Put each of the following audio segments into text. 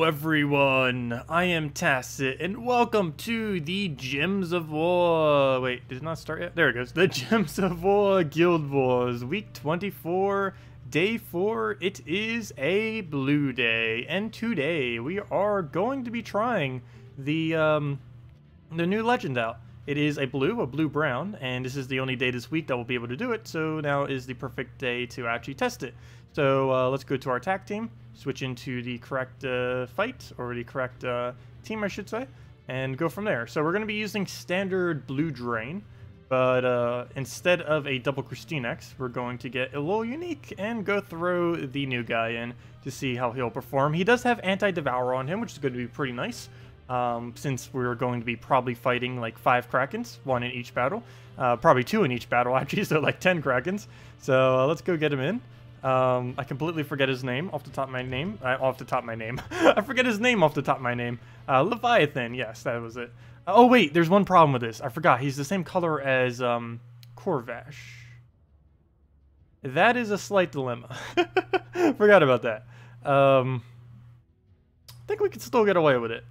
Hello everyone, I am Tacet, and welcome to the Gems of War. Wait, did it not start yet? There it goes. The Gems of War Guild Wars, week 24, day 4. It is a blue day, and today we are going to be trying the new legend out. It is a blue-brown, and this is the only day this week that we'll be able to do it, so now is the perfect day to actually test it. So let's go to our attack team, switch into the correct fight, or the correct team, I should say, and go from there. So we're going to be using standard blue drain, but instead of a double KrissTigger, we're going to get a little unique and go throw the new guy in to see how he'll perform. He does have anti-devour on him, which is going to be pretty nice. Since we're going to be probably fighting like 5 Krakens, 1 in each battle. Probably 2 in each battle, actually, so like 10 Krakens. So let's go get him in. I completely forget his name off the top of my name. I forget his name off the top of my name. Leviathan, yes, that was it. Oh wait, there's one problem with this. I forgot, he's the same color as Corvash. That is a slight dilemma. Forgot about that. I think we could still get away with it.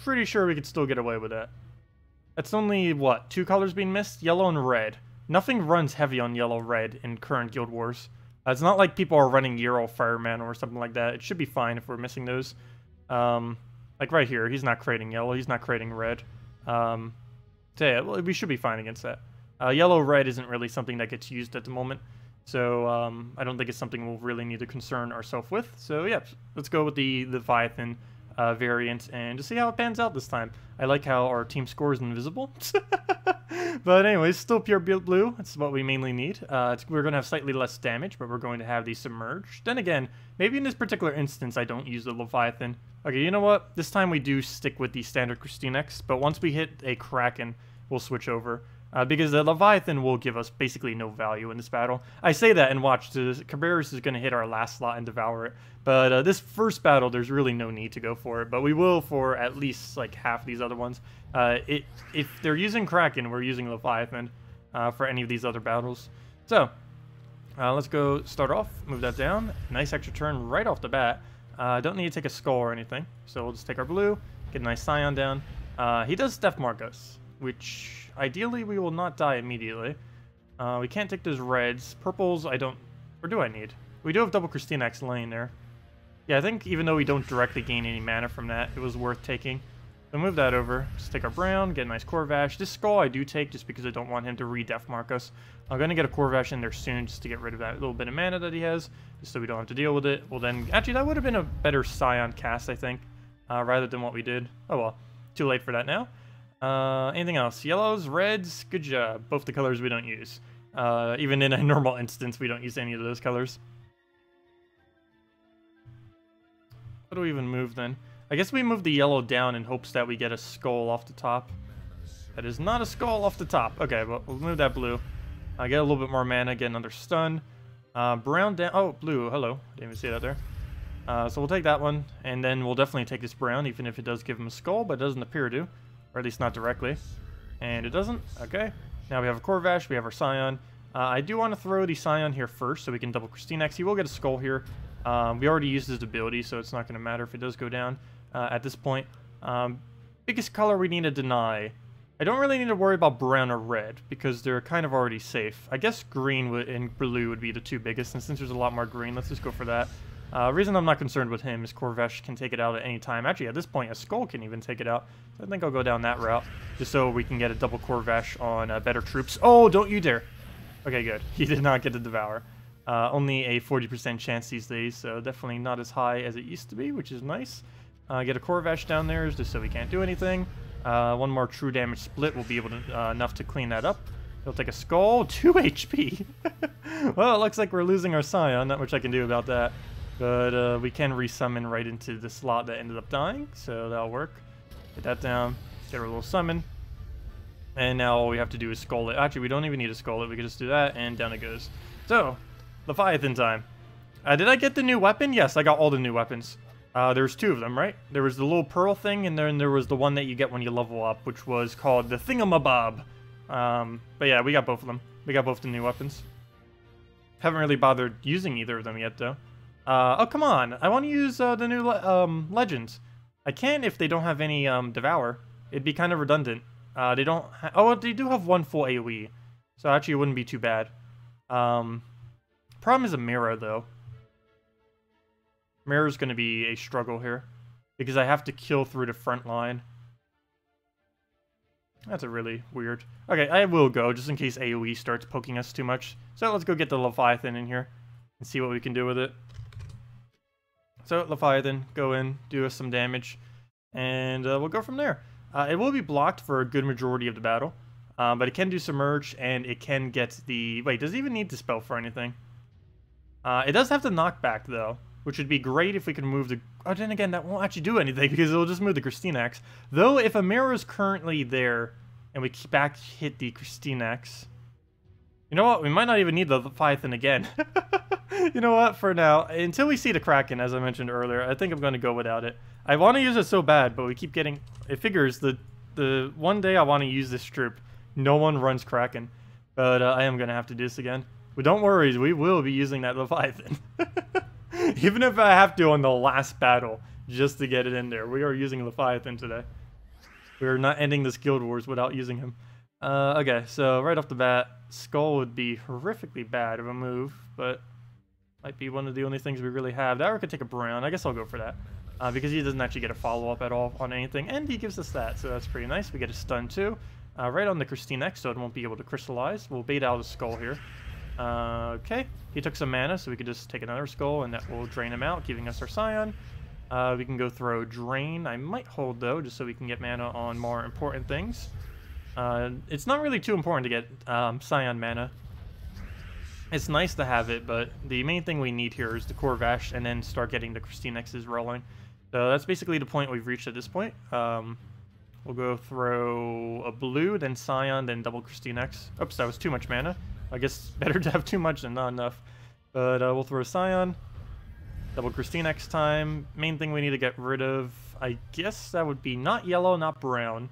Pretty sure we could still get away with that. That's only, what, 2 colors being missed? Yellow and red. Nothing runs heavy on yellow-red in current Guild Wars. It's not like people are running Euro Fireman or something like that. It should be fine if we're missing those. Like right here, he's not creating yellow, he's not creating red. So yeah, well, we should be fine against that. Yellow-red isn't really something that gets used at the moment. So I don't think it's something we'll really need to concern ourselves with. So yeah, let's go with the Leviathan variant and to see how it pans out this time. I like how our team score is invisible. But anyways, still pure blue. That's what we mainly need. We're going to have slightly less damage, but we're going to have the submerged. Then again, maybe in this particular instance, I don't use the Leviathan. Okay, you know what? This time we do stick with the standard KrissTigger, but once we hit a Kraken, we'll switch over. Because the Leviathan will give us basically no value in this battle. I say that and watch, the Cabarrus is going to hit our last slot and devour it. But this first battle, there's really no need to go for it. But we will for at least like half these other ones. If they're using Kraken, we're using Leviathan for any of these other battles. So, let's go start off, move that down. Nice extra turn right off the bat. Don't need to take a skull or anything. So we'll just take our blue, get a nice Scion down. He does Death Mark us, which ideally we will not die immediately. We can't take those reds. Purples I don't, or do I need? We do have double KrissTigger laying there. Yeah, I think even though we don't directly gain any mana from that, it was worth taking. So move that over. Just take our brown, get a nice Corvash. This skull I do take just because I don't want him to re-Death Mark us. I'm going to get a Corvash in there soon just to get rid of that little bit of mana that he has, just so we don't have to deal with it. Well then, actually that would have been a better Scion cast, I think, rather than what we did. Oh well, too late for that now. Anything else? Yellows, reds, good job. Both the colors we don't use. Even in a normal instance, we don't use any of those colors. What do we even move then? I guess we move the yellow down in hopes that we get a skull off the top. That is not a skull off the top. Okay, well, we'll move that blue. Get a little bit more mana, get another stun. Brown down. Oh, blue. Hello. Didn't even see that there. So we'll take that one, and then we'll definitely take this brown, even if it does give him a skull, but it doesn't appear to. Or at least not directly. And it doesn't. Okay. Now we have a Corvash, we have our Scion. I do want to throw the Scion here first so we can double KrissTigger. He will get a skull here. We already used his ability, so it's not going to matter if it does go down at this point. Biggest color we need to deny. I don't really need to worry about brown or red because they're kind of already safe. I guess green and blue would be the 2 biggest, and since there's a lot more green, let's just go for that. Reason I'm not concerned with him is Corvash can take it out at any time. Actually, at this point, a skull can even take it out. So I think I'll go down that route, just so we can get a double Corvash on better troops. Oh, don't you dare. Okay, good. He did not get the Devour. Only a 40% chance these days, so definitely not as high as it used to be, which is nice. Get a Corvash down there, just so we can't do anything. One more true damage split will be able to enough to clean that up. He'll take a skull, 2 HP. Well, it looks like we're losing our Scion, not much I can do about that. But we can resummon right into the slot that ended up dying, so that'll work. Get that down, get our little summon. And now all we have to do is skull it. Actually, we don't even need to skull it, we can just do that, and down it goes. So, Leviathan time. Did I get the new weapon? Yes, I got all the new weapons. There's 2 of them, right? There was the little pearl thing, and then there was the one that you get when you level up, which was called the Thingamabob. But yeah, we got both of them. We got both the new weapons. Haven't really bothered using either of them yet, though. Oh, come on. I want to use the new legends. I can't if they don't have any Devour. It'd be kind of redundant. They don't oh, they do have one full AoE. So actually it wouldn't be too bad. Problem is a mirror, though. Mirror's going to be a struggle here. Because I have to kill through the front line. That's a really weird... Okay, I will go, just in case AoE starts poking us too much. So let's go get the Leviathan in here. And see what we can do with it. So, Leviathan, go in, do us some damage. And we'll go from there. It will be blocked for a good majority of the battle. But it can do Submerge, and it can get the... Wait, does it even need to spell for anything? It does have the knockback, though. Which would be great if we could move the... Oh, then again, that won't actually do anything, because it'll just move the KrissTigger. Though, if a mirror is currently there, and we back hit the KrissTigger... You know what? We might not even need the Leviathan again. You know what? For now, until we see the Kraken, as I mentioned earlier, I think I'm going to go without it. I want to use it so bad, but we keep getting... It figures the one day I want to use this troop, no one runs Kraken. But I am going to have to do this again. But don't worry, we will be using that Leviathan. Even if I have to on the last battle, just to get it in there. We are using Leviathan today. We are not ending this Guild Wars without using him. Okay, so right off the bat, Skull would be horrifically bad of a move, but might be one of the only things we really have. That or could take a Brown. I guess I'll go for that. Because he doesn't actually get a follow-up at all on anything, and he gives us that, so that's pretty nice. We get a stun too. Right on the KrissTigger, so it won't be able to crystallize. We'll bait out a Skull here. Okay, he took some mana, so we could just take another Skull, and that will drain him out, giving us our Scion. We can go throw Drain. I might hold, though, just so we can get mana on more important things. It's not really too important to get Scion mana. It's nice to have it, but the main thing we need here is the Corvash, and then start getting the KrissTigger rolling. So that's basically the point we've reached at this point. We'll go throw a blue, then Scion, then double KrissTigger. Oops, that was too much mana. I guess better to have too much than not enough. But we'll throw Scion. Double KrissTigger time. Main thing we need to get rid of, I guess that would be not yellow, not brown.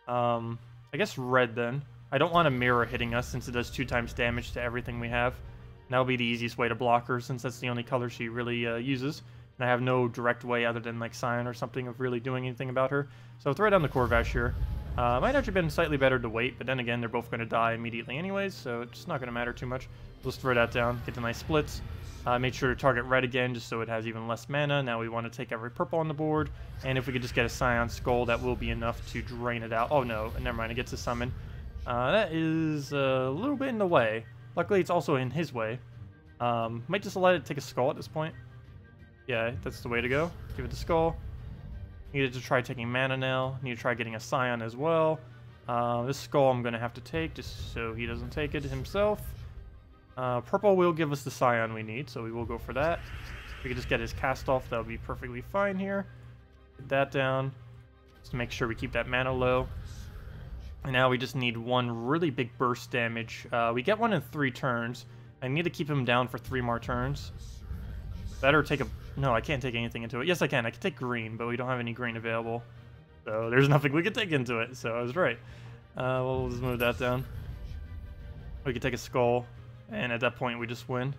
I guess red then. I don't want a mirror hitting us since it does 2 times damage to everything we have. And that'll be the easiest way to block her since that's the only color she really uses. And I have no direct way other than like Scion or something of really doing anything about her. So throw down the Corvash here. Might actually been slightly better to wait, but then again, they're both going to die immediately anyways, so it's not going to matter too much. Let's throw that down, get the nice splits. Make sure to target red again, just so it has even less mana. Now we want to take every purple on the board, and if we could just get a Scion Skull, that will be enough to drain it out. Oh no, never mind, it gets a summon. That is a little bit in the way. Luckily, it's also in his way. Might just let it take a Skull at this point. Yeah, that's the way to go. Give it the Skull. Needed to try taking mana now. Need to try getting a Scion as well. This Skull I'm going to have to take just so he doesn't take it himself. Purple will give us the Scion we need, so we will go for that. If we could just get his cast off, that would be perfectly fine here. Get that down. Just to make sure we keep that mana low. And now we just need one really big burst damage. We get one in 3 turns. I need to keep him down for 3 more turns. Better take a... No, I can't take anything into it. Yes, I can. I can take green, but we don't have any green available. So there's nothing we can take into it, so I was right. We'll just move that down. We can take a Skull, and at that point we just win.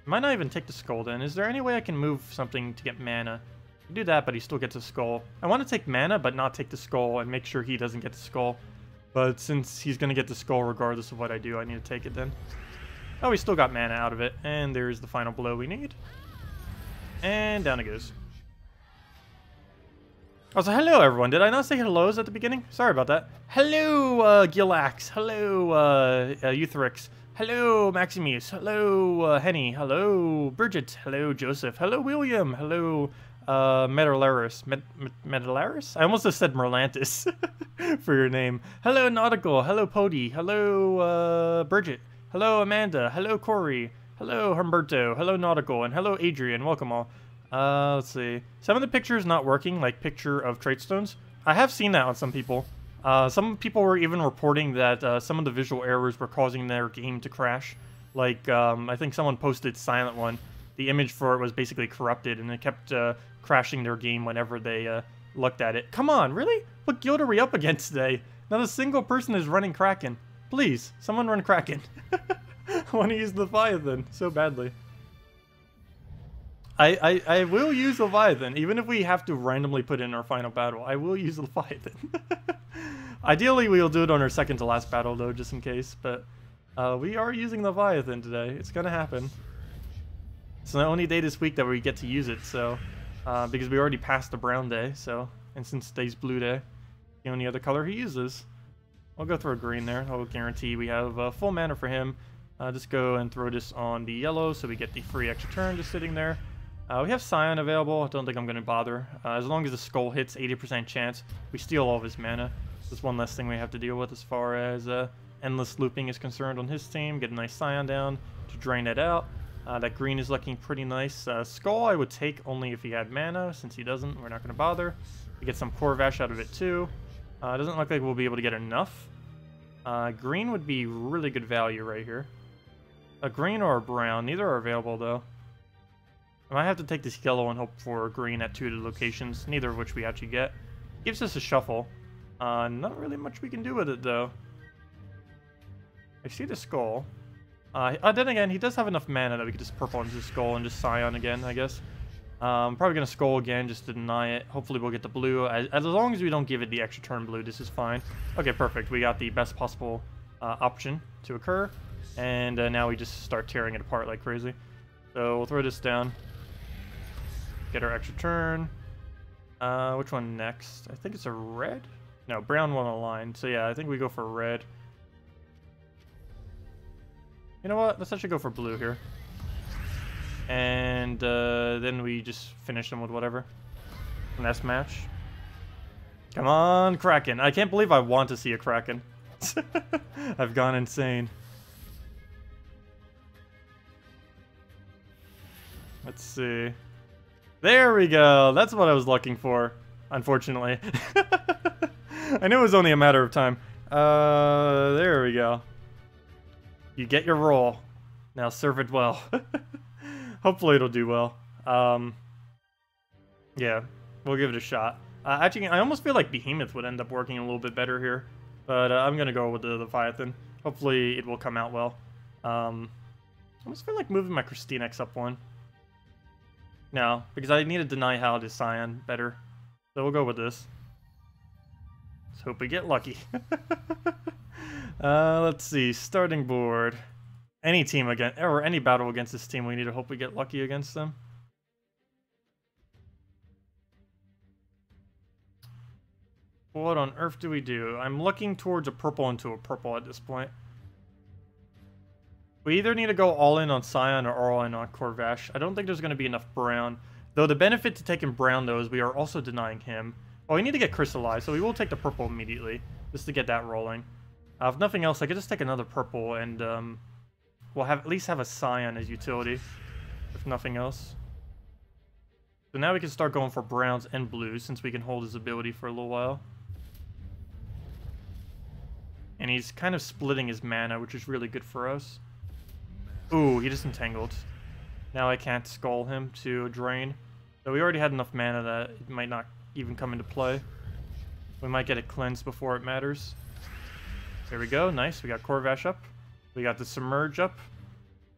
Might not even take the Skull then. Is there any way I can move something to get mana? I can do that, but he still gets a Skull. I want to take mana, but not take the Skull, and make sure he doesn't get the Skull. But since he's going to get the Skull regardless of what I do, I need to take it then. Oh, we still got mana out of it, and there's the final blow we need. And down it goes. Oh, so hello everyone. Did I not say hellos at the beginning? Sorry about that. Hello, Gilax. Hello, oTheRani. Hello, Maximuse. Hello, Henny. Hello, Bridget. Hello, Joseph. Hello, William. Hello, Metalaris. Metalaris? I almost just said Merlantis for your name. Hello, Nautical. Hello, Pody. Hello, Bridget. Hello, Amanda. Hello, Corey. Hello, Humberto. Hello, Nautical. And hello, Adrian. Welcome all. Let's see. Some of the pictures not working, like picture of trait stones. I have seen that on some people. Some people were even reporting that some of the visual errors were causing their game to crash. Like, I think someone posted Silent One. The image for it was basically corrupted, and it kept crashing their game whenever they looked at it. Come on, really? What guild are we up against today? Not a single person is running Kraken. Please, someone run Kraken. I want to use the Leviathan so badly. I will use Leviathan, even if we have to randomly put in our final battle. I will use Leviathan. Ideally, we'll do it on our second to last battle, though, just in case. But we are using Leviathan today. It's gonna happen. It's the only day this week that we get to use it, so because we already passed the brown day, so and since today's blue day, the only other color he uses. I'll go throw a green there. I'll guarantee we have full mana for him. Just go and throw this on the yellow, so we get the free extra turn just sitting there. We have Scion available. I don't think I'm going to bother. As long as the skull hits, 80% chance, we steal all of his mana. That's one less thing we have to deal with as far as endless looping is concerned on his team. Get a nice Scion down to drain it out. That green is looking pretty nice. Skull I would take only if he had mana. Since he doesn't, we're not going to bother. We get some Corvash out of it too. It doesn't look like we'll be able to get enough. Green would be really good value right here. A green or a brown. Neither are available though. I might have to take this yellow and hope for green at 2 of the locations, neither of which we actually get. Gives us a shuffle. Not really much we can do with it though. I see the skull. Then again, he does have enough mana that we could just purple into the skull and just Scion again, I guess. Probably gonna skull again just to deny it. Hopefully we'll get the blue. As long as we don't give it the extra turn blue, this is fine. Okay, perfect. We got the best possible option to occur. And now we just start tearing it apart like crazy. So we'll throw this down. Get our extra turn. Which one next? I think it's a red? No, brown one aligned. So yeah, I think we go for red. You know what? Let's actually go for blue here. And then we just finish them with whatever. Next match. Come on, Kraken. I can't believe I want to see a Kraken. I've gone insane. Let's see. There we go. That's what I was looking for, unfortunately. I knew it was only a matter of time. There we go. You get your roll. Now serve it well. Hopefully it'll do well. Yeah, we'll give it a shot. Actually, I almost feel like Behemoth would end up working a little bit better here. But I'm going to go with the Leviathan. Hopefully it will come out well. I almost feel like moving my KrissTigger up one. No, because I need to deny how to Scion better. So we'll go with this. Let's hope we get lucky. Let's see. Starting board. Any team against, or any battle against this team, we need to hope we get lucky against them. What on earth do we do? I'm looking towards a purple into a purple at this point. We either need to go all in on Scion or all in on Corvash. I don't think there's going to be enough brown. Though the benefit to taking brown, though, is we are also denying him. Oh, we need to get crystallized, so we will take the purple immediately, just to get that rolling. If nothing else, I could just take another purple, and we'll have at least have a Scion as utility, if nothing else. So now we can start going for browns and blues, since we can hold his ability for a little while. And he's kind of splitting his mana, which is really good for us. Ooh, he just entangled. Now I can't skull him to drain. So we already had enough mana that it might not even come into play. We might get it cleansed before it matters. There we go, nice. We got Corvash up. We got the Submerge up.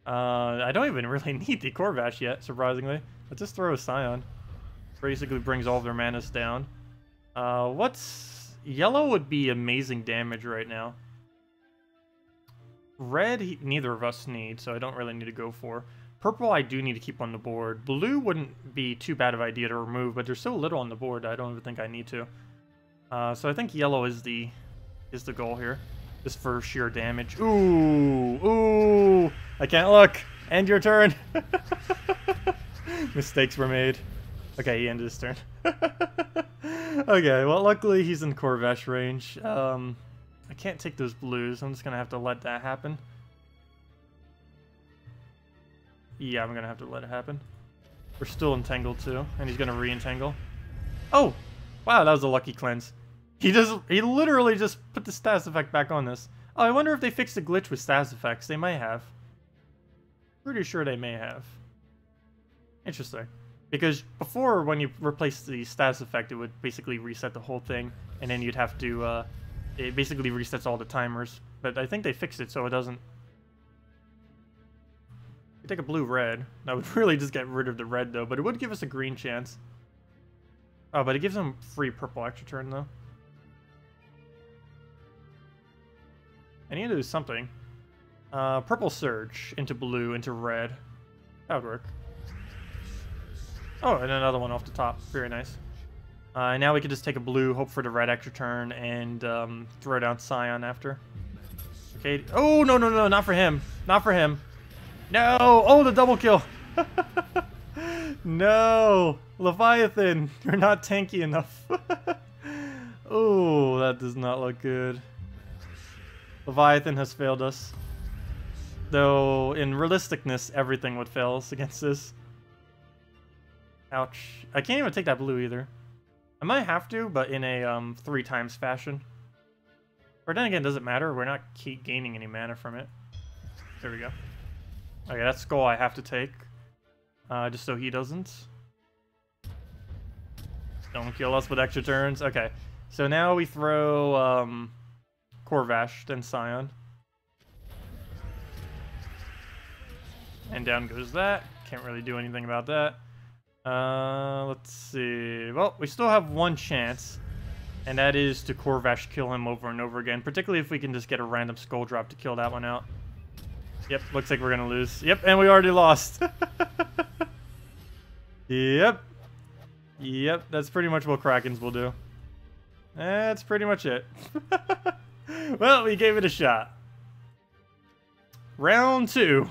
I don't even really need the Corvash yet, surprisingly. Let's just throw a Scion. Basically brings all of their manas down. What's... Yellow would be amazing damage right now. Red, neither of us need, so I don't really need to go for. Purple, I do need to keep on the board. Blue wouldn't be too bad of an idea to remove, but there's so little on the board I don't even think I need to. So I think yellow is the goal here, just for sheer damage. Ooh, I can't look. End your turn. Mistakes were made. Okay, he ended his turn. Okay, well, luckily he's in Corvash range. I can't take those blues. I'm just going to have to let that happen. Yeah, I'm going to have to let it happen. We're still entangled too, and he's going to re-entangle. Oh! Wow, that was a lucky cleanse. He literally just put the status effect back on this. Oh, I wonder if they fixed the glitch with status effects. They may have. Pretty sure they may have. Interesting. Because before, when you replace the status effect, it would basically reset the whole thing, and then you'd have to, it basically resets all the timers. But I think they fixed it so it doesn't We take a blue-red. That would really just get rid of the red, though, but it would give us a green chance. Oh, but it gives him free purple extra turn, though. I need to do something. Purple Surge into blue, into red. That would work. Oh, and another one off the top. Very nice. Now we can just take a blue, hope for the red extra turn, and throw down Scion after. Okay. Oh, no, no, no, not for him. Not for him. No! Oh, the double kill! No! Leviathan, you're not tanky enough. Oh, that does not look good. Leviathan has failed us. Though, in realisticness, everything would fail us against this. Ouch. I can't even take that blue either. I might have to, but in a 3 times fashion. Or then again, does it matter? We're not gaining any mana from it. There we go. Okay, that skull I have to take. Just so he doesn't. Don't kill us with extra turns. Okay, so now we throw Corvash, then Scion. And down goes that. Can't really do anything about that. Let's see. Well, we still have one chance, and that is to Corvash kill him over and over again, particularly if we can just get a random skull drop to kill that one out. Yep, looks like we're gonna lose. Yep, and we already lost. Yep. Yep, that's pretty much what Krakens will do. That's pretty much it. Well, we gave it a shot. Round 2.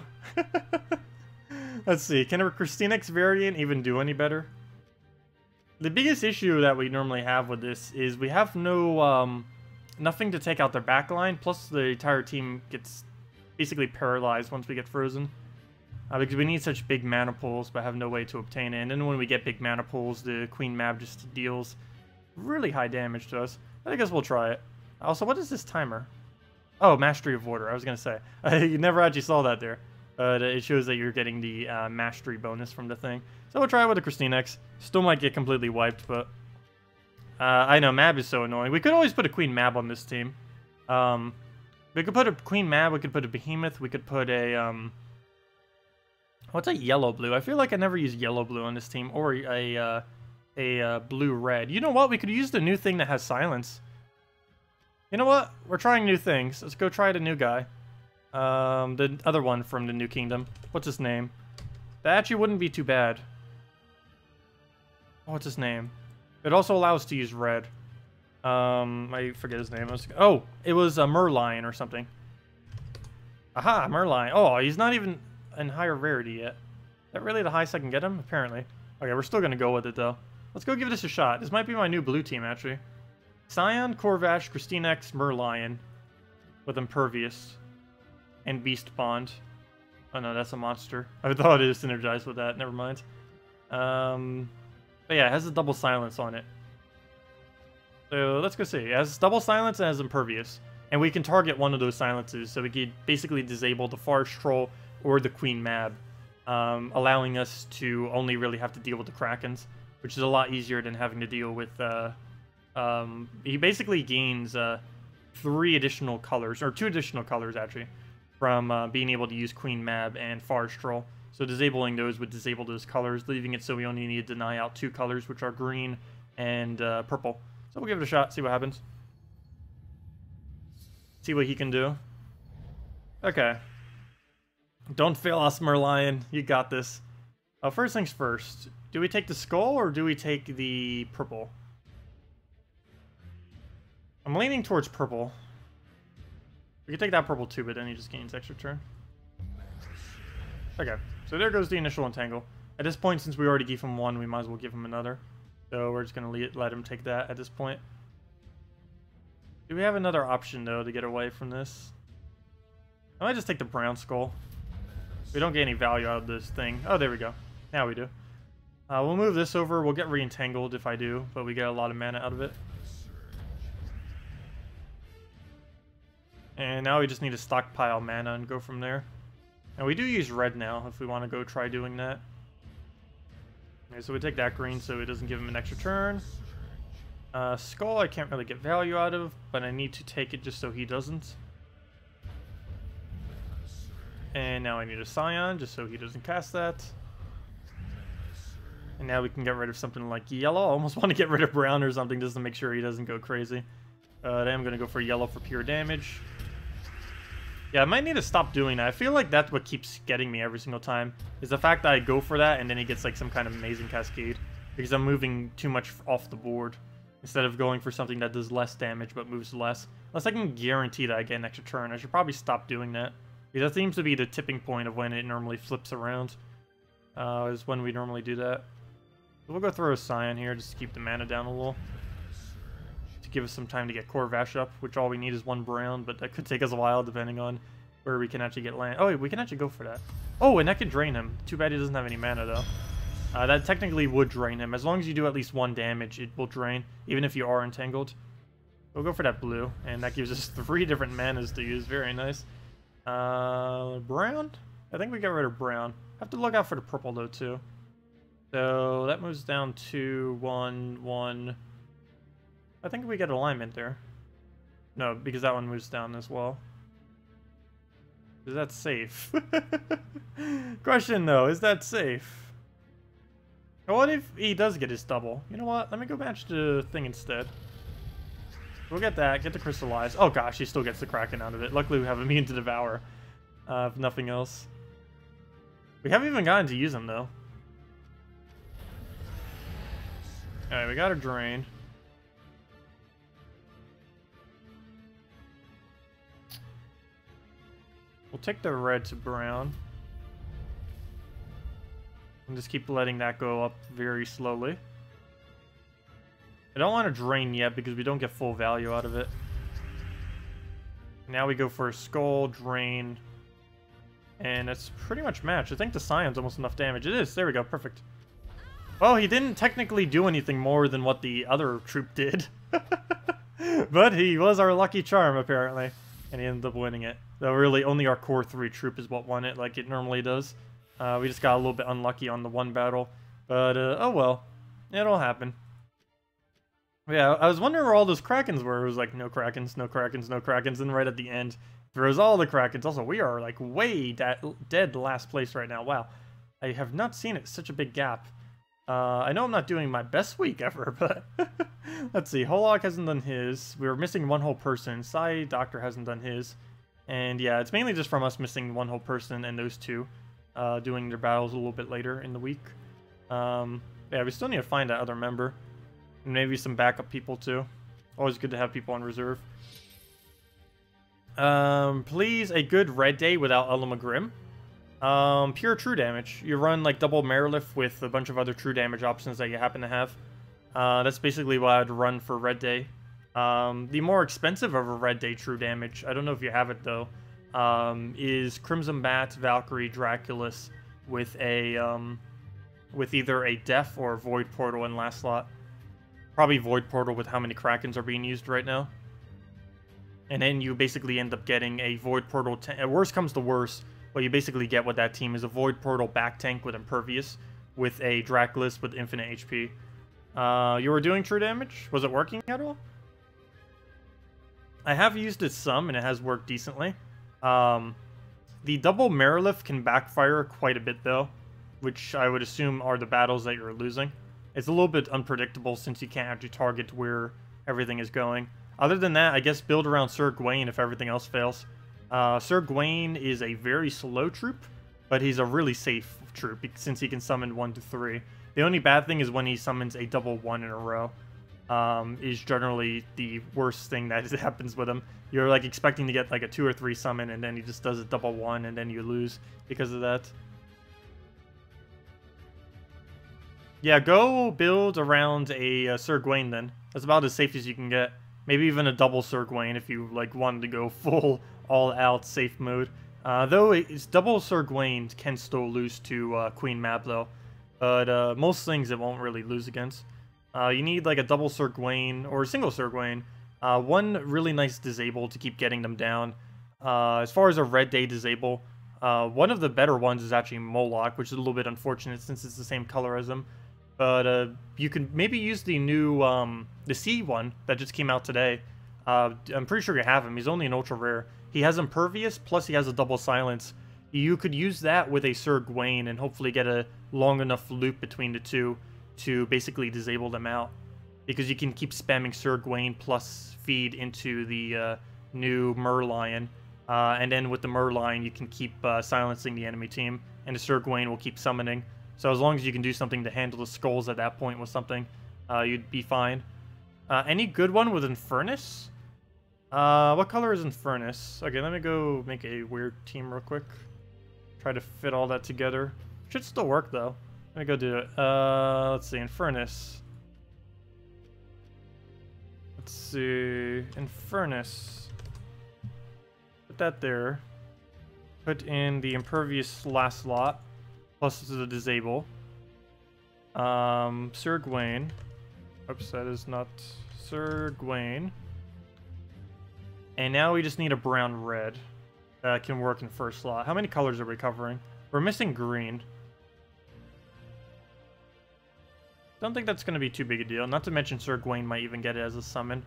Let's see, can a KrissTigger variant even do any better? The biggest issue that we normally have with this is we have no, nothing to take out their backline, plus the entire team gets basically paralyzed once we get frozen. Because we need such big mana pools, but have no way to obtain it. And then when we get big mana pools, the Queen Mab just deals really high damage to us. But I guess we'll try it. Also, what is this timer? Oh, Mastery of Order, I was going to say. You never actually saw that there. But it shows that you're getting the Mastery bonus from the thing. So we'll try it with the KrissTigger. Still might get completely wiped, but... I know, Mab is so annoying. We could always put a Queen Mab on this team. We could put a Queen Mab, we could put a Behemoth, we could put a... What's a yellow-blue? I feel like I never use yellow-blue on this team, or a blue-red. You know what? We could use the new thing that has silence. You know what? We're trying new things. Let's go try the new guy. The other one from the New Kingdom. What's his name? That actually wouldn't be too bad. What's his name? It also allows us to use red. I forget his name. Oh, it was a Merlion or something. Aha, Merlion. Oh, he's not even in higher rarity yet. Is that really the highest I can get him? Apparently. Okay, we're still gonna go with it though. Let's go give this a shot. This might be my new blue team actually. Scion, Corvash, KrissTigger, Merlion with Impervious and Beast Bond. Oh no, that's a monster. I thought it was synergized with that. Never mind. But yeah, it has a double silence on it. So let's go see. It has double silence and has Impervious. And we can target one of those silences, so we could basically disable the Forest Troll or the Queen Mab, allowing us to only really have to deal with the Krakens, which is a lot easier than having to deal with... he basically gains 3 additional colors, or 2 additional colors actually, from being able to use Queen Mab and Forest Troll. So disabling those would disable those colors, leaving it so we only need to deny out 2 colors, which are green and purple. So we'll give it a shot, see what happens. See what he can do. Okay. Don't fail us, Merlion. You got this. First things first. Do we take the skull or do we take the purple? I'm leaning towards purple. We can take that purple too, but then he just gains extra turn. Okay, so there goes the initial entangle. At this point, since we already gave him 1, we might as well give him another. So we're just going to let him take that at this point. Do we have another option, though, to get away from this? I might just take the brown skull. We don't get any value out of this thing. Oh, there we go. Now we do. We'll move this over. We'll get re-entangled if I do, but we get a lot of mana out of it. And now we just need to stockpile mana and go from there. And we do use red now if we want to go try doing that. Okay, so we take that green so it doesn't give him an extra turn. Skull I can't really get value out of, but I need to take it just so he doesn't. And now I need a Scion, just so he doesn't cast that. And now we can get rid of something like yellow. I almost want to get rid of brown or something just to make sure he doesn't go crazy. Then I'm going to go for yellow for pure damage. Yeah, I might need to stop doing that. I feel like that's what keeps getting me every single time, is the fact that I go for that and then he gets like some kind of amazing cascade. Because I'm moving too much off the board, instead of going for something that does less damage but moves less. Unless I can guarantee that I get an extra turn. I should probably stop doing that. Because that seems to be the tipping point of when it normally flips around. Is when we normally do that. So we'll go throw a Scion here just to keep the mana down a little. To give us some time to get Corvash up, which all we need is one brown, but that could take us a while depending on where we can actually get land. Oh, wait, we can actually go for that. Oh, and that could drain him. Too bad he doesn't have any mana, though. That technically would drain him. As long as you do at least one damage, it will drain, even if you are entangled. We'll go for that blue, and that gives us 3 different manas to use. Very nice. Brown? I think we got rid of brown. Have to look out for the purple, though, too. So that moves down to 1, 1. I think we get alignment there. No, because that one moves down as well. Is that safe? Question, though, is that safe? What if he does get his double? You know what? Let me go match the thing instead. We'll get that. Get the crystallize. Oh gosh, he still gets the Kraken out of it. Luckily, we have immune to devour. If nothing else. We haven't even gotten to use him though. Alright, we got a drain. We'll take the red to brown. And just keep letting that go up very slowly. I don't want to drain yet because we don't get full value out of it. Now we go for a skull, drain. And it's pretty much matched. I think the Scion's almost enough damage. It is. There we go. Perfect. Well, he didn't technically do anything more than what the other troop did. But he was our lucky charm, apparently. And he ended up winning it. Though really, only our core 3 troop is what won it, like it normally does. We just got a little bit unlucky on the one battle. But, oh well. It'll happen. Yeah, I was wondering where all those Krakens were. It was like, no Krakens, no Krakens, no Krakens. And right at the end, throws all the Krakens. Also, we are, like, way dead last place right now. Wow. I have not seen it. Such a big gap. I know I'm not doing my best week ever, but... Let's see. Holog hasn't done his. We were missing one whole person. Sai Doctor hasn't done his. And, yeah, it's mainly just from us missing one whole person and those two. Doing their battles a little bit later in the week. Yeah, we still need to find that other member. And maybe some backup people, too. Always good to have people on reserve. Please, a good red day without Elamagrim. Pure true damage. You run, like, double Merliff with a bunch of other true damage options that you happen to have. That's basically what I'd run for red day. The more expensive of a red day true damage, I don't know if you have it, though, is Crimson Bat, Valkyrie, Draculus with a, with either a Death or a Void Portal in last slot. Probably Void Portal with how many Krakens are being used right now. And then you basically end up getting a Void Portal, worst comes to worst, what you basically get with that team is a Void Portal back tank with Impervious, with a Draculus with infinite HP. You were doing true damage? Was it working at all? I have used it some, and it has worked decently. The double Merliff can backfire quite a bit, though, which I would assume are the battles that you're losing. It's a little bit unpredictable since you can't actually target where everything is going. Other than that, I guess build around Sir Gawain if everything else fails. Sir Gawain is a very slow troop, but he's a really safe troop since he can summon 1 to 3. The only bad thing is when he summons a double 1 in a row. Is generally the worst thing that happens with him. You're like expecting to get like a 2 or 3 summon, and then he just does a double 1, and then you lose because of that. Yeah, go build around a Sir Gawain then. That's about as safe as you can get. Maybe even a double Sir Gawain if you like wanted to go full all-out safe mode. Though it's double Sir Gawain can still lose to Queen Mab though. But most things it won't really lose against. You need like a double Sir Gawain or a single Sir Gawain. One really nice disable to keep getting them down. As far as a red day disable, one of the better ones is actually Moloch, which is a little bit unfortunate since it's the same color as him. But you can maybe use the new the C one that just came out today. I'm pretty sure you have him. He's only an ultra rare. He has Impervious, plus he has a double silence. you could use that with a Sir Gawain and hopefully get a long enough loop between the two to basically disable them out. Because you can keep spamming Sir Gawain plus feed into the new Merlion. And then with the Merlion, you can keep silencing the enemy team. And the Sir Gawain will keep summoning. So as long as you can do something to handle the skulls at that point with something, you'd be fine. Any good one with Infernus? What color is Infernus? Okay, let me go make a weird team real quick. Try to fit all that together. Should still work, though. Let me go do it. Let's see, Infernus. Let's see, Infernus. Put that there. Put in the Impervious last slot. Plus the Disable. Sir Gawain. Oops, that is not Sir Gawain. And now we just need a brown-red that can work in first slot. How many colors are we covering? We're missing green. Don't think that's going to be too big a deal. Not to mention Sir Gawain might even get it as a summon.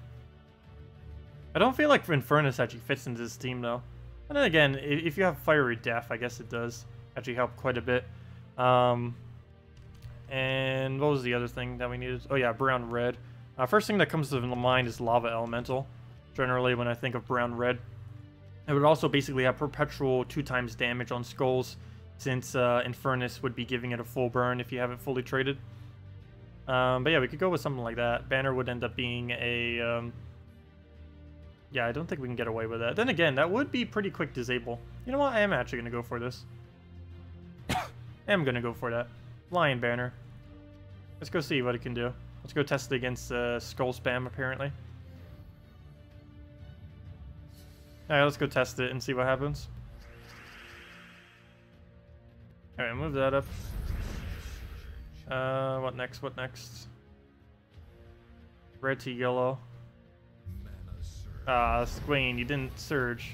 I don't feel like Infernus actually fits into this team, though. And then again, if you have Fiery Death, I guess it does actually help quite a bit. And what was the other thing that we needed? Oh yeah, brown-red. First thing that comes to mind is Lava Elemental. Generally, when I think of brown-red. It would also basically have perpetual 2x damage on skulls, since Infernus would be giving it a full burn if you have it fully traded. But yeah, we could go with something like that. Banner would end up being a... yeah, I don't think we can get away with that. Then again, that would be pretty quick disable. You know what? I am actually going to go for this. I am going to go for that. Lion Banner. Let's go see what it can do. Let's go test it against Skull Spam, apparently. Alright, let's go test it and see what happens. Alright, move that up. What next? What next? Red to yellow. Swain, you didn't surge.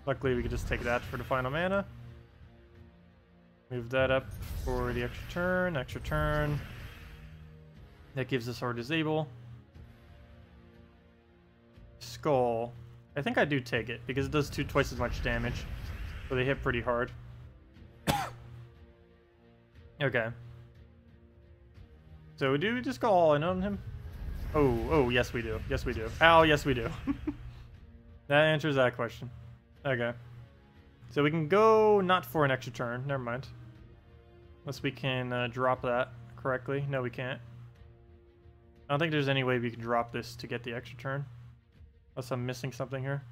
Luckily, we could just take that for the final mana. Move that up for the extra turn. Extra turn. That gives us our disable. Skull. I think I do take it because it does twice as much damage. So they hit pretty hard. Okay. So do we just go all in on him? Oh, yes we do. Yes we do. Ow, yes we do. That answers that question. Okay. So we can go not for an extra turn. Never mind. Unless we can drop that correctly. No, we can't. I don't think there's any way we can drop this to get the extra turn. Unless I'm missing something here.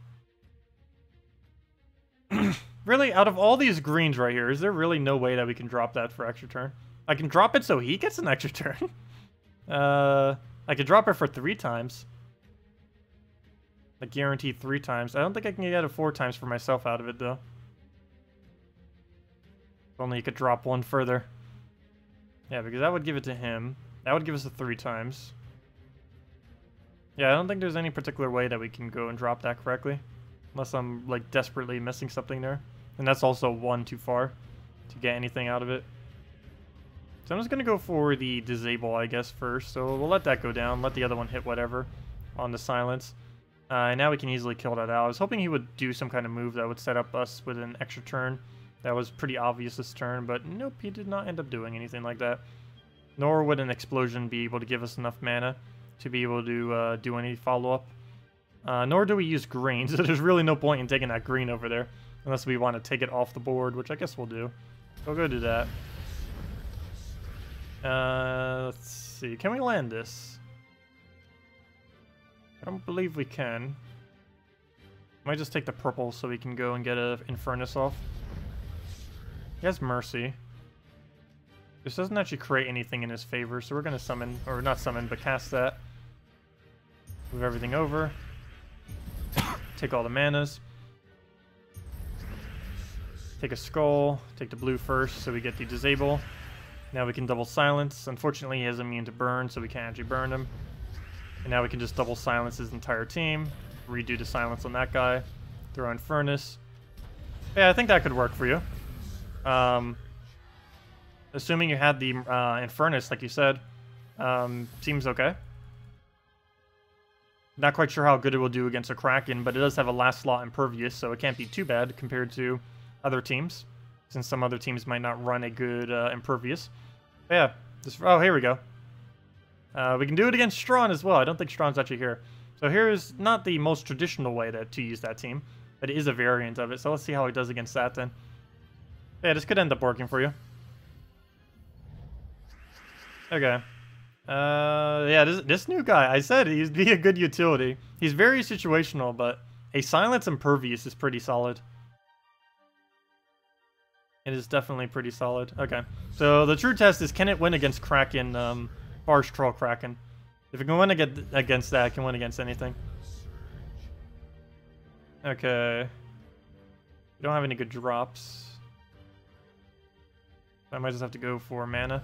Really? Out of all these greens right here, is there really no way that we can drop that for extra turn? I can drop it so he gets an extra turn. I could drop it for 3 times. Like guaranteed 3 times. I don't think I can get it 4 times for myself out of it though. If only you could drop 1 further. Yeah, because that would give it to him. That would give us the 3 times. Yeah, I don't think there's any particular way that we can go and drop that correctly. Unless I'm like desperately missing something there. And that's also 1 too far to get anything out of it. So I'm just going to go for the disable, I guess, first. So we'll let that go down. Let the other one hit whatever on the silence. And now we can easily kill that out. I was hoping he would do some kind of move that would set up us with an extra turn. That was pretty obvious this turn, but nope, he did not end up doing anything like that. Nor would an explosion be able to give us enough mana to be able to do any follow-up. Nor do we use green, so there's really no point in taking that green over there. Unless we want to take it off the board, which I guess we'll do. We'll go do that. Let's see. Can we land this? I don't believe we can. Might just take the purple so we can go and get a Infernus off. He has Mercy. This doesn't actually create anything in his favor, so we're going to summon, or not summon, but cast that. Move everything over. Take all the manas. Take a skull. Take the blue first so we get the disable. Now we can double silence. Unfortunately, he has immune to burn, so we can't actually burn him. And now we can just double silence his entire team. Redo the silence on that guy. Throw in Furnace. Yeah, I think that could work for you. Assuming you had the Infernus, like you said. Seems okay. Not quite sure how good it will do against a Kraken, but it does have a last slot Impervious, so it can't be too bad compared to other teams. since some other teams might not run a good Impervious. But yeah, oh, here we go. We can do it against Strawn as well. I don't think Strawn's actually here. So here's not the most traditional way to use that team, but it is a variant of it. So let's see how it does against that then. Yeah, this could end up working for you. Okay. Yeah, this new guy, I said he'd be a good utility. He's very situational, but a Silence Impervious is pretty solid. It is definitely pretty solid. Okay, so the true test is, can it win against Kraken, Barge Troll Kraken? If it can win against that, it can win against anything. Okay. We don't have any good drops. I might just have to go for mana.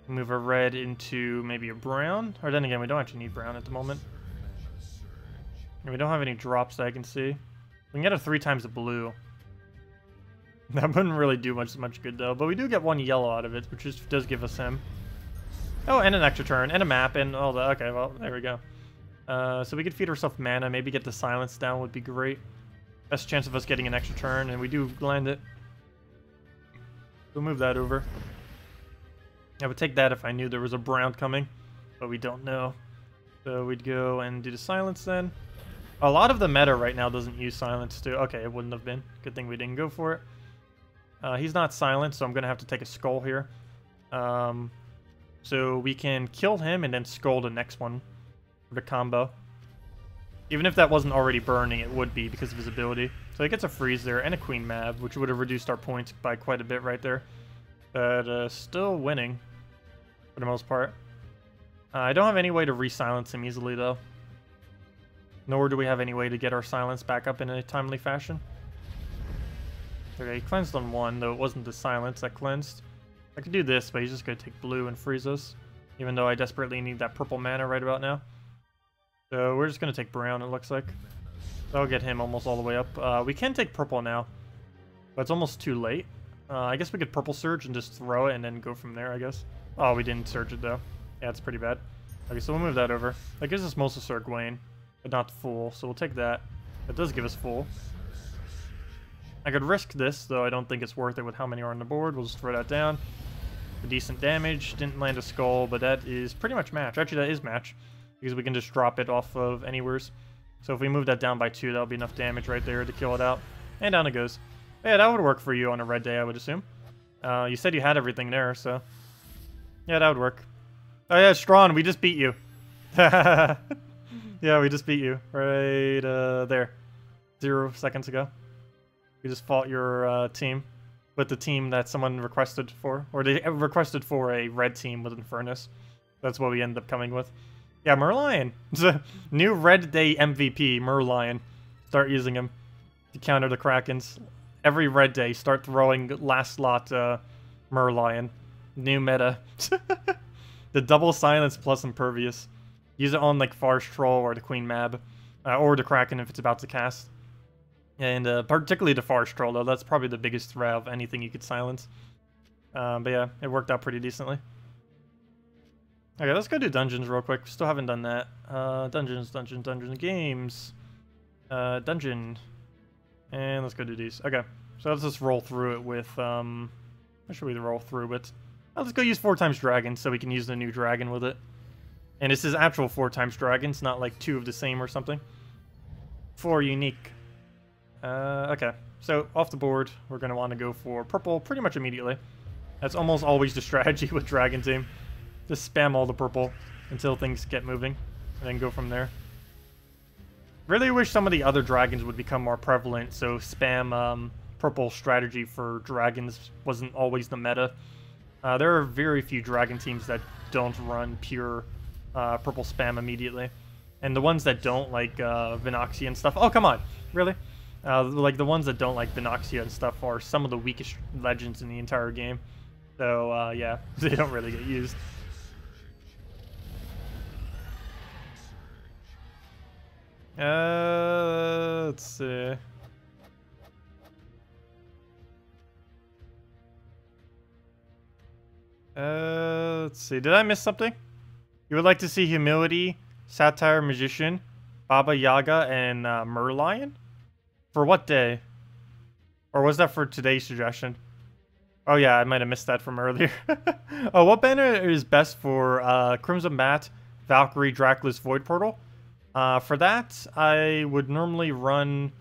Move a red into maybe a brown. Or then again, we don't actually need brown at the moment. And we don't have any drops that I can see. We can get a 3 times the blue. That wouldn't really do much good though. But we do get 1 yellow out of it, which does give us him. Oh, and an extra turn, and a map, and all that. Okay, well, there we go. So we could feed ourselves mana, maybe get the silence down would be great. Best chance of us getting an extra turn, and we do land it. We'll move that over. I would take that if I knew there was a brown coming, but we don't know. So we'd go and do the silence then. A lot of the meta right now doesn't use silence too. Okay, it wouldn't have been. Good thing we didn't go for it. He's not silent, so I'm going to have to take a skull here. So we can kill him and then skull the next one for the combo. Even if that wasn't already burning, it would be because of his ability. So he gets a freeze there and a Queen Mab, which would have reduced our points by quite a bit right there. But still winning for the most part. I don't have any way to re-silence him easily though. Nor do we have any way to get our silence back up in a timely fashion. Okay, he cleansed on 1, though it wasn't the silence that cleansed. I could do this, but he's just going to take blue and freeze us. Even though I desperately need that purple mana right about now. So we're just going to take brown, it looks like. That'll get him almost all the way up. We can take purple now, but it's almost too late. I guess we could purple surge and just throw it and then go from there, I guess. Oh, we didn't surge it, though. Yeah, it's pretty bad. Okay, so we'll move that over. That gives us most of Sir Gawain, but not full, so we'll take that. That does give us full. I could risk this, though I don't think it's worth it with how many are on the board. We'll just throw that down. For decent damage. Didn't land a skull, but that is pretty much match. Actually, that is match, because we can just drop it off of anywheres. So if we move that down by 2, that'll be enough damage right there to kill it out. And down it goes. Yeah, that would work for you on a red day, I would assume. You said you had everything there, so... yeah, that would work. Oh yeah, Strawn, we just beat you. Yeah, we just beat you. Right there. 0 seconds ago. We just fought your team with the team that someone requested for. Or they requested for a red team with Infernus. That's what we ended up coming with. Yeah, Merlion. It's a new red day MVP, Merlion. Start using him to counter the Krakens. Every red day, start throwing last slot Merlion. New meta. The double silence plus impervious. Use it on like Farce Troll or the Queen Mab. Or the Kraken if it's about to cast. And particularly the Farce Troll, though. That's probably the biggest threat of anything you could silence. But yeah, it worked out pretty decently. Okay, let's go do dungeons real quick. Still haven't done that. Dungeons, games. Dungeon. And let's go do these. Okay, so let's just roll through it with... what should we roll through with? Oh, let's go use 4 times dragon so we can use the new dragon with it. And this is actual 4 times dragons, not like 2 of the same or something. 4 unique. Okay, so off the board, we're going to want to go for purple pretty much immediately. That's almost always the strategy with Dragon Team. Just spam all the purple until things get moving, and then go from there. Really wish some of the other dragons would become more prevalent, so spam purple strategy for dragons wasn't always the meta. There are very few dragon teams that don't run pure purple spam immediately. And the ones that don't, like Vinoxia and stuff... oh, come on! Really? Like, the ones that don't like Vinoxia and stuff are some of the weakest legends in the entire game. So, yeah, they don't really get used. Let's see. Let's see. Did I miss something? You would like to see Humility, Satire Magician, Baba Yaga, and Merlion? For what day? Or was that for today's suggestion? Oh yeah, I might have missed that from earlier. Oh, what banner is best for Crimson Bat, Valkyrie, Dracula's Void Portal? For that, I would normally run...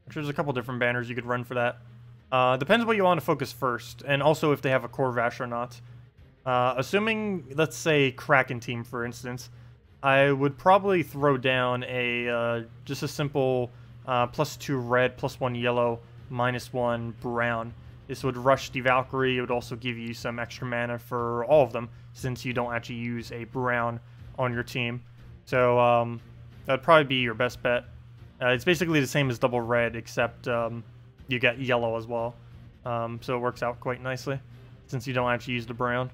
Actually, there's a couple different banners you could run for that. Depends what you want to focus first, and also if they have a core Vash or not. Assuming, let's say, Kraken team, for instance, I would probably throw down a just a simple +2 red, +1 yellow, -1 brown. This would rush the Valkyrie. It would also give you some extra mana for all of them, since you don't actually use a brown on your team. So that'd probably be your best bet. It's basically the same as double red, except you get yellow as well. So it works out quite nicely, since you don't actually use the brown.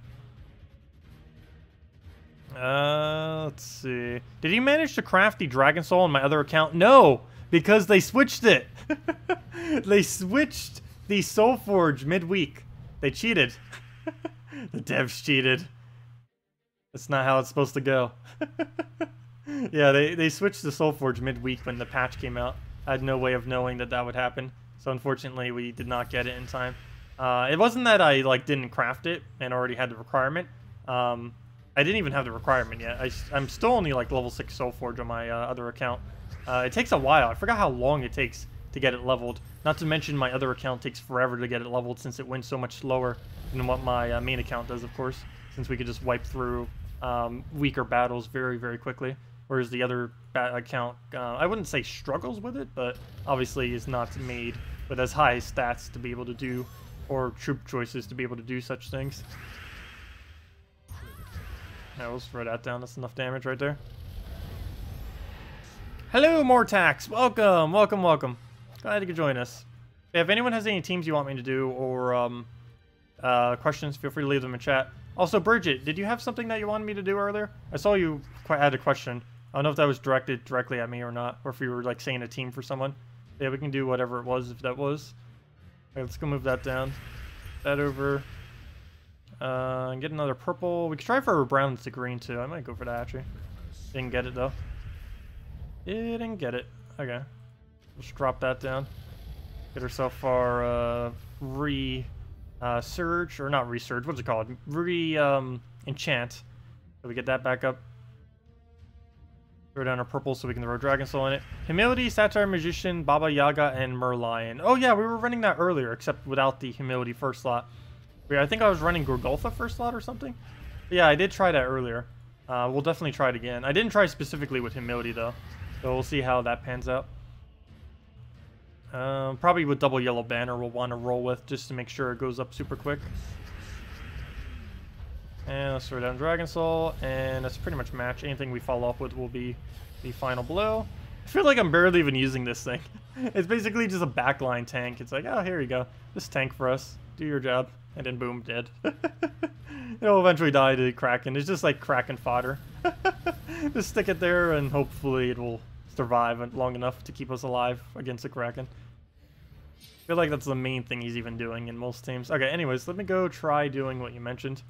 Let's see. Did you manage to craft the Dragon Soul on my other account? No, because they switched it. They switched the Soul Forge midweek. They cheated. The devs cheated. That's not how it's supposed to go. Yeah, they switched the Soul Forge midweek when the patch came out. I had no way of knowing that that would happen. So unfortunately, we did not get it in time. It wasn't that I didn't craft it and already had the requirement. I didn't even have the requirement yet. I'm still only level 6 Soul Forge on my other account. It takes a while. I forgot how long it takes to get it leveled. Not to mention my other account takes forever to get it leveled since it went so much slower than what my main account does, of course. Since we could just wipe through weaker battles very, very quickly. Whereas the other account, I wouldn't say struggles with it, but obviously is not made with as high stats to be able to do, or troop choices to be able to do such things. Now we'll throw that down. That's enough damage right there. Hello, Mortax. Welcome, welcome, welcome. Glad you could join us. If anyone has any teams you want me to do, or questions, feel free to leave them in chat. Also, Bridget, did you have something that you wanted me to do earlier? I saw you had a question. I don't know if that was directed directly at me or not, or if you were saying a team for someone. Yeah, we can do whatever it was if that was. Okay, let's go move that down. That over. And get another purple. We could try for a brown to green too. I might go for that actually. Didn't get it though. Didn't get it. Okay. Let's drop that down. Get ourselves our surge, or not resurge, what's it called? Enchant. So we get that back up. Throw down our purple so we can throw Dragon Soul in it. Humility, Satire, Magician, Baba Yaga, and Merlion. Oh yeah, we were running that earlier, except without the Humility first slot. Yeah, I think I was running Gorgulfa first slot or something. But yeah, I did try that earlier. We'll definitely try it again. I didn't try specifically with Humility though, so we'll see how that pans out. Probably with double yellow banner we'll want to roll with just to make sure it goes up super quick. And let's throw down Dragon Soul, and that's pretty much match. Anything we follow up with will be the final blow. I feel like I'm barely even using this thing. It's basically just a backline tank. It's like, oh, here you go. This tank for us. Do your job. And then boom, dead. It'll eventually die to Kraken. It's just like Kraken fodder. Just stick it there and hopefully it will survive long enough to keep us alive against the Kraken. I feel like that's the main thing he's even doing in most teams. Okay, anyways, let me go try doing what you mentioned.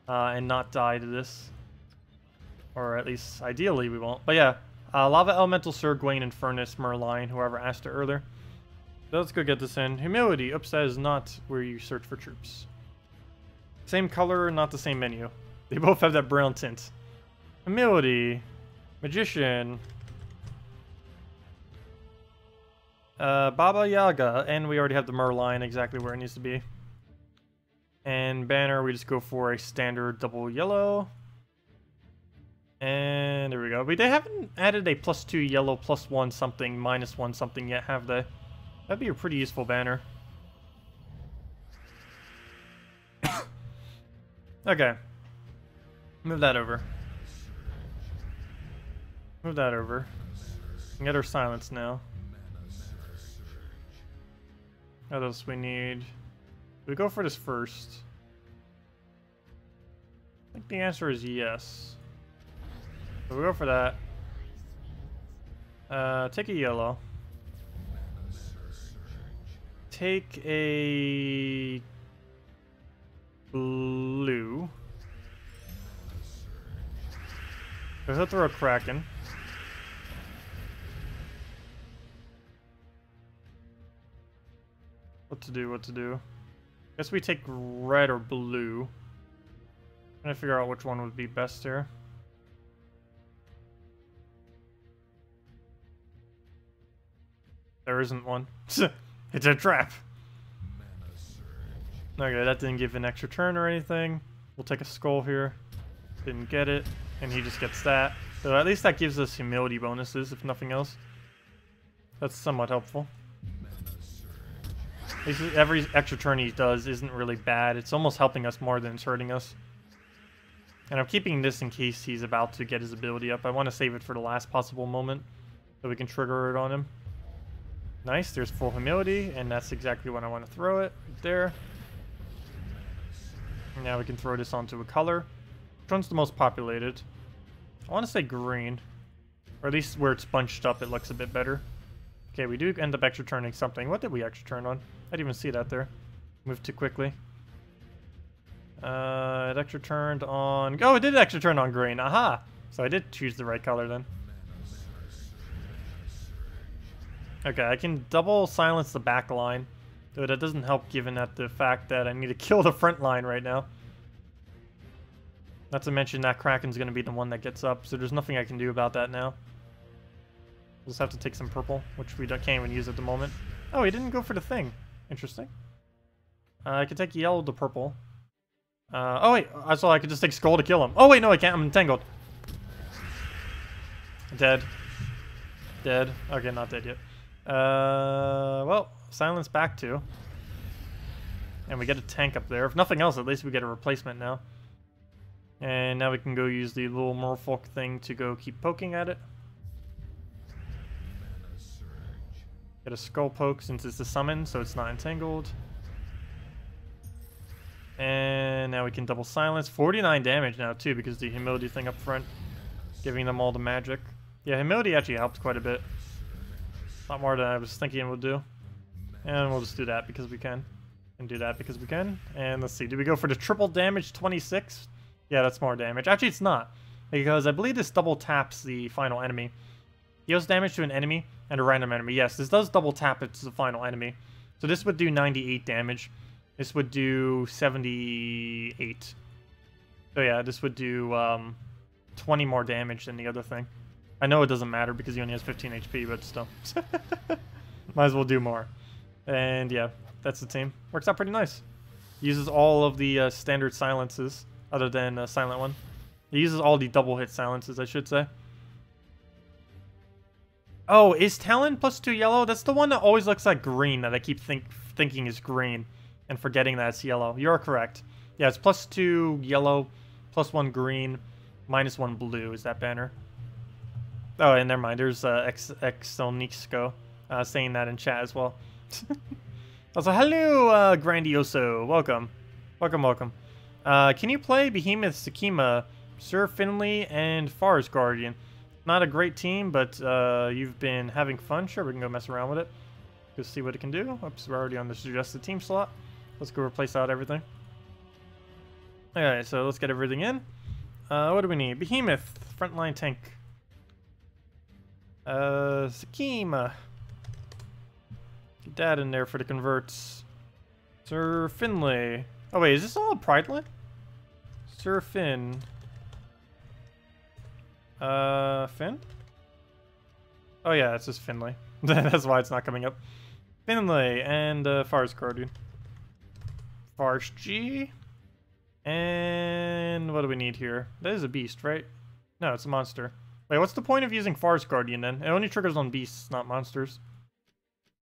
And not die to this. Or at least, ideally, we won't. But yeah, Lava Elemental, Sir Gawain, and Furnace, Merlion, whoever asked it earlier. So let's go get this in. Humility. Oops, that is not where you search for troops. Same color, not the same menu. They both have that brown tint. Humility. Magician. Baba Yaga. And we already have the Merlion exactly where it needs to be. And banner, we just go for a standard double yellow. And there we go. But they haven't added a +2 yellow, +1 something, -1 something yet, have they? That'd be a pretty useful banner. Okay. Move that over. Move that over. And get our silence now. What else we need? We go for this first. I think the answer is yes. So we'll go for that. Take a yellow. Take a blue. So he'll throw a Kraken. What to do. Guess we take red or blue. Trying to figure out which one would be best here. There isn't one. It's a trap. Okay, that didn't give an extra turn or anything. We'll take a skull here. Didn't get it, and he just gets that. So at least that gives us humility bonuses, if nothing else. That's somewhat helpful. Every extra turn he does isn't really bad. It's almost helping us more than it's hurting us. And I'm keeping this in case he's about to get his ability up. I want to save it for the last possible moment so we can trigger it on him. Nice, there's full humility, and that's exactly when I want to throw it. Right there. And now we can throw this onto a color. Which one's the most populated? I want to say green. Or at least where it's bunched up, it looks a bit better. Okay, we do end up extra turning something. What did we extra turn on? I didn't even see that there. Moved too quickly. It extra turned on... Oh, it did extra turn on green. Aha! So I did choose the right color then. Okay, I can double silence the back line. Though that doesn't help given that the fact that I need to kill the front line right now. Not to mention that Kraken's going to be the one that gets up, so there's nothing I can do about that now. We'll just have to take some purple, which we can't even use at the moment. Oh, he didn't go for the thing. Interesting. I could take yellow to purple. Oh wait, I saw I could just take skull to kill him. Oh wait, no I can't, I'm entangled. Dead. Dead. Okay, not dead yet. Well, silence back to. And we get a tank up there. If nothing else, at least we get a replacement now. And now we can go use the little merfolk thing to go keep poking at it. Get a skull poke since it's a summon, so it's not entangled. And now we can double silence. 49 damage now too, because the humility thing up front, giving them all the magic. Yeah, humility actually helped quite a bit. A lot more than I was thinking it would do. And we'll just do that because we can. And do that because we can. And let's see, do we go for the triple damage 26? Yeah, that's more damage. Actually, it's not. Because I believe this double taps the final enemy. Deals damage to an enemy and a random enemy. Yes, this does double tap it to the final enemy. So this would do 98 damage. This would do 78. So yeah, this would do 20 more damage than the other thing. I know it doesn't matter because he only has 15 HP, but still. Might as well do more. And yeah, that's the team. Works out pretty nice. Uses all of the standard silences, other than a silent one. He uses all the double hit silences, I should say. Oh, is Talon +2 yellow? That's the one that always looks like green that I keep thinking is green and forgetting that it's yellow. You're correct. Yeah, it's +2 yellow, +1 green, -1 blue is that banner. Oh, and never mind. There's Exonixco saying that in chat as well. Also, hello, Grandioso. Welcome. Welcome, welcome. Can you play Behemoth, Sakima, Sir Finley, and Forest Guardian? Not a great team, but you've been having fun. Sure, we can go mess around with it. Go see what it can do. Oops, we're already on the suggested team slot. Let's go replace out everything. Alright, so let's get everything in. What do we need? Behemoth, frontline tank. Sakima. Get that in there for the converts. Sir Finley. Oh wait, is this all a Pride line? Sir Finn. Finn? Oh yeah, it's just Finley. That's why it's not coming up. Finley and Forest Guardian. Forest G. And what do we need here? That is a beast, right? No, it's a monster. Wait, what's the point of using Forest Guardian then? It only triggers on beasts, not monsters.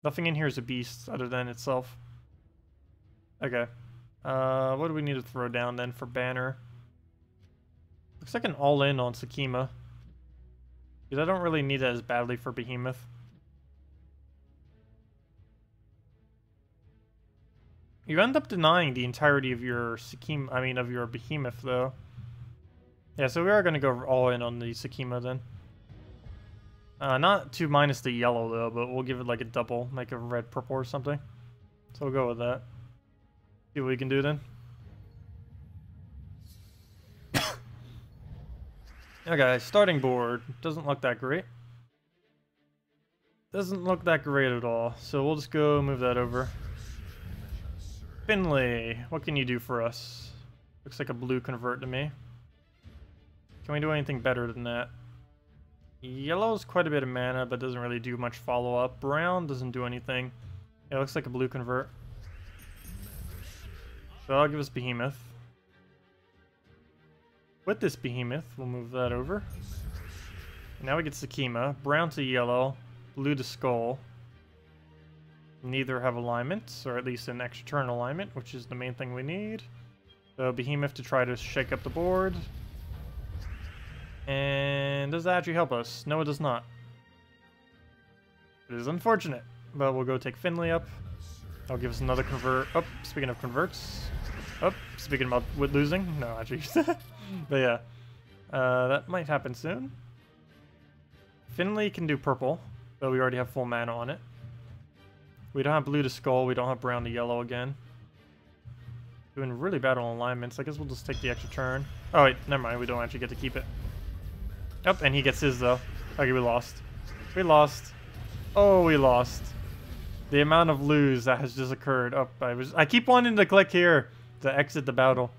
Nothing in here is a beast other than itself. Okay. What do we need to throw down then for banner? Looks like an all-in on Sakima. Because I don't really need that as badly for Behemoth. You end up denying the entirety of your Sakima, I mean of your Behemoth though. Yeah, so we are going to go all in on the Sakima then. Not to minus the yellow though, but we'll give it like a double, like a red purple or something. So we'll go with that. See what we can do then. Okay, starting board. Doesn't look that great. Doesn't look that great at all. So we'll just go move that over. Finley, what can you do for us? Looks like a blue convert to me. Can we do anything better than that? Yellow's quite a bit of mana, but doesn't really do much follow-up. Brown doesn't do anything. It looks like a blue convert. So I'll give us Behemoth. With this Behemoth, we'll move that over. Now we get Sakima. Brown to yellow, blue to skull. Neither have alignments, or at least an extra turn alignment, which is the main thing we need. So Behemoth to try to shake up the board. And does that actually help us? No, it does not. It is unfortunate, but we'll go take Finley up. I'll give us another convert. Oh, speaking of converts. Oh, speaking about losing. No, actually. But yeah, that might happen soon. Finley can do purple, but we already have full mana on it. We don't have blue to skull. We don't have brown to yellow again. Doing really bad on alignments. I guess we'll just take the extra turn. Oh wait, never mind. We don't actually get to keep it. Yep, and he gets his though. Okay, we lost. We lost. Oh, we lost. The amount of lose that has just occurred. Oh, I keep wanting to click here to exit the battle.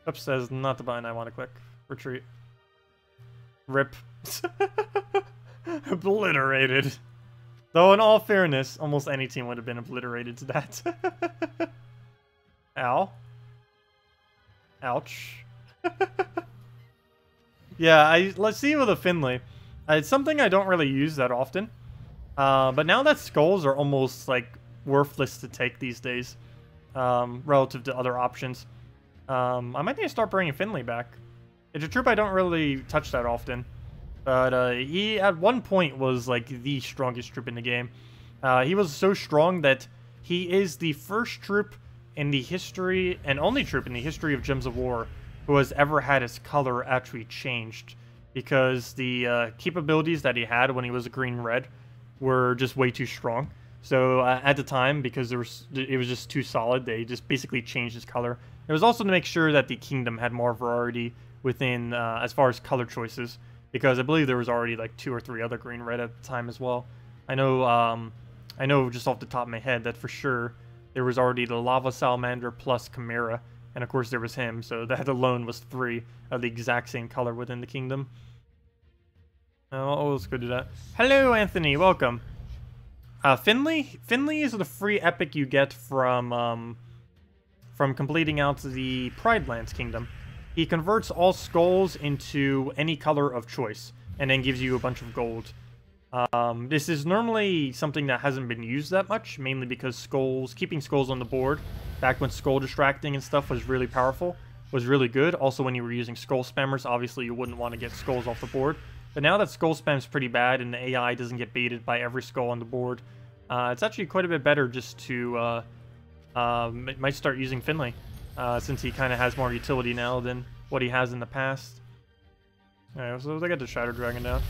Oops, that is not the button I want to click. Retreat. Rip. Obliterated. Though in all fairness, almost any team would have been obliterated to that. Ow. Ouch. Yeah, let's see with a Finley. It's something I don't really use that often. But now that skulls are almost like worthless to take these days, relative to other options. I might need to start bringing Finley back. It's a troop I don't really touch that often. But he, at one point, was like the strongest troop in the game. He was so strong that he is the first troop in the history, and only troop in the history of Gems of War, who has ever had his color actually changed. Because the capabilities that he had when he was a green-red were just way too strong. So at the time, because it was just too solid, they just basically changed his color. It was also to make sure that the kingdom had more variety within, as far as color choices. Because I believe there was already like 2 or 3 other green-red at the time as well. I know just off the top of my head that for sure there was already the Lava Salamander plus Chimera. And of course there was him, so that alone was 3 of the exact same color within the kingdom. Oh, let's go do that. Hello, Anthony, welcome. Finley is the free epic you get from completing out the Pride Lands kingdom. He converts all skulls into any color of choice, and then gives you a bunch of gold. This is normally something that hasn't been used that much, mainly because keeping skulls on the board, back when skull distracting and stuff was really powerful, was really good. Also, when you were using skull spammers, obviously you wouldn't want to get skulls off the board. But now that skull spam's pretty bad and the AI doesn't get baited by every skull on the board, it's actually quite a bit better just to might start using Finley. Since he kind of has more utility now than what he has in the past. Alright, so they got the Shadow Dragon down.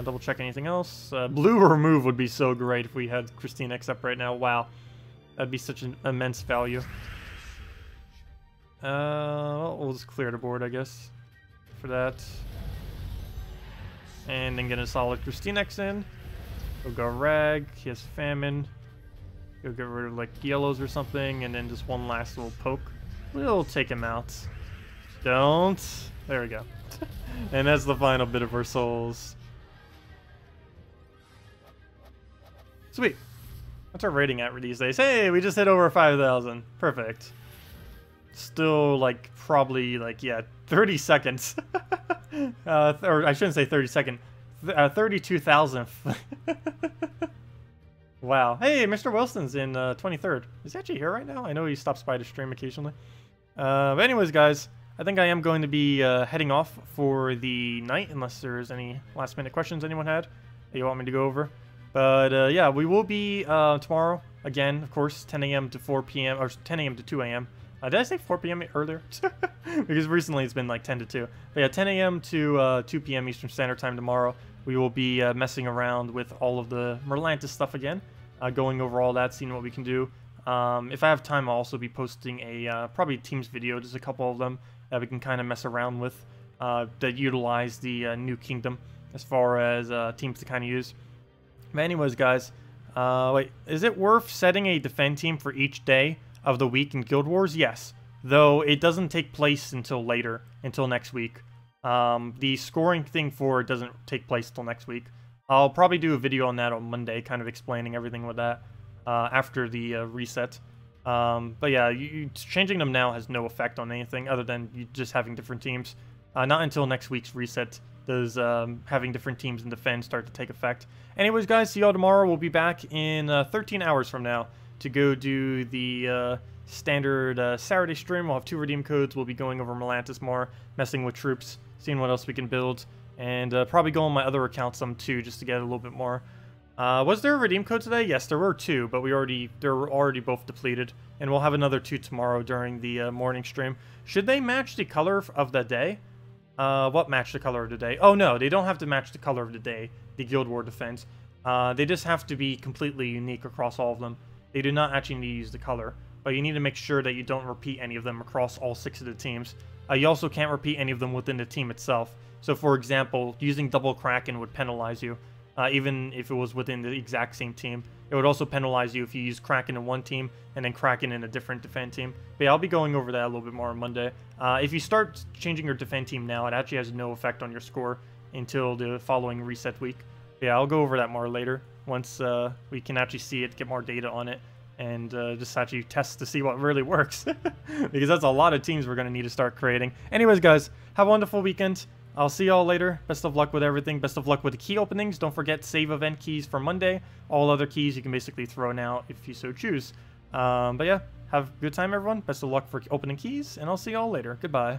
Double check anything else. Blue remove would be so great if we had Christine X up right now. Wow. That'd be such an immense value. Well, we'll just clear the board, I guess, for that. And then get a solid Christine X in. We'll go Rag. He has Famine. Go get rid of like yellows or something, and then just one last little poke. We'll take him out. Don't. There we go. And that's the final bit of our souls. Sweet. What's our rating at these days? Hey, we just hit over 5,000. Perfect. Still like probably like, yeah, 30 seconds. Or I shouldn't say 30 seconds. 32,000. Wow. Hey, Mr. Wilson's in 23rd. Is he actually here right now? I know he stops by to stream occasionally. But anyways, guys, I think I am going to be heading off for the night, unless there's any last-minute questions anyone had that you want me to go over. But yeah, we will be tomorrow, again, of course, 10 a.m. to 4 p.m., or 10 a.m. to 2 a.m. Did I say 4 p.m. earlier? Because recently it's been like 10 to 2. But yeah, 10 a.m. to 2 p.m. Eastern Standard Time tomorrow. We will be messing around with all of the Merlantis stuff again. Going over all that, seeing what we can do. If I have time, I'll also be posting a probably Teams video, just a couple of them that we can kind of mess around with that utilize the new kingdom as far as teams to kind of use. But anyways, guys, Wait, is it worth setting a defend team for each day of the week in Guild Wars? Yes, though it doesn't take place until later, until next week. The scoring thing for it doesn't take place till next week. I'll probably do a video on that on Monday, kind of explaining everything with that after the reset. But yeah, changing them now has no effect on anything other than you just having different teams. Not until next week's reset does having different teams in defense start to take effect. Anyways, guys, see y'all tomorrow. We'll be back in 13 hours from now to go do the standard Saturday stream. We'll have 2 redeem codes. We'll be going over Merlantis more, messing with troops, seeing what else we can build, and probably go on my other account some too, just to get a little bit more. Was there a redeem code today? Yes, there were 2, but they were already both depleted, and we'll have another 2 tomorrow during the morning stream. Should they match the color of the day? What match the color of the day? Oh no, they don't have to match the color of the day, the Guild War defense. They just have to be completely unique across all of them. They do not actually need to use the color, but you need to make sure that you don't repeat any of them across all 6 of the teams. You also can't repeat any of them within the team itself. So for example, using double Kraken would penalize you. Even if it was within the exact same team. It would also penalize you if you use Kraken in one team and then Kraken in a different defend team. But yeah, I'll be going over that a little bit more on Monday. If you start changing your defend team now, it actually has no effect on your score until the following reset week. But yeah, I'll go over that more later once we can actually see it, get more data on it, and just actually test to see what really works. Because that's a lot of teams we're going to need to start creating. Anyways, guys, have a wonderful weekend. I'll see y'all later. Best of luck with everything. Best of luck with the key openings. Don't forget save event keys for Monday. All other keys you can basically throw now if you so choose. But yeah, have a good time, everyone. Best of luck for opening keys, and I'll see y'all later. Goodbye.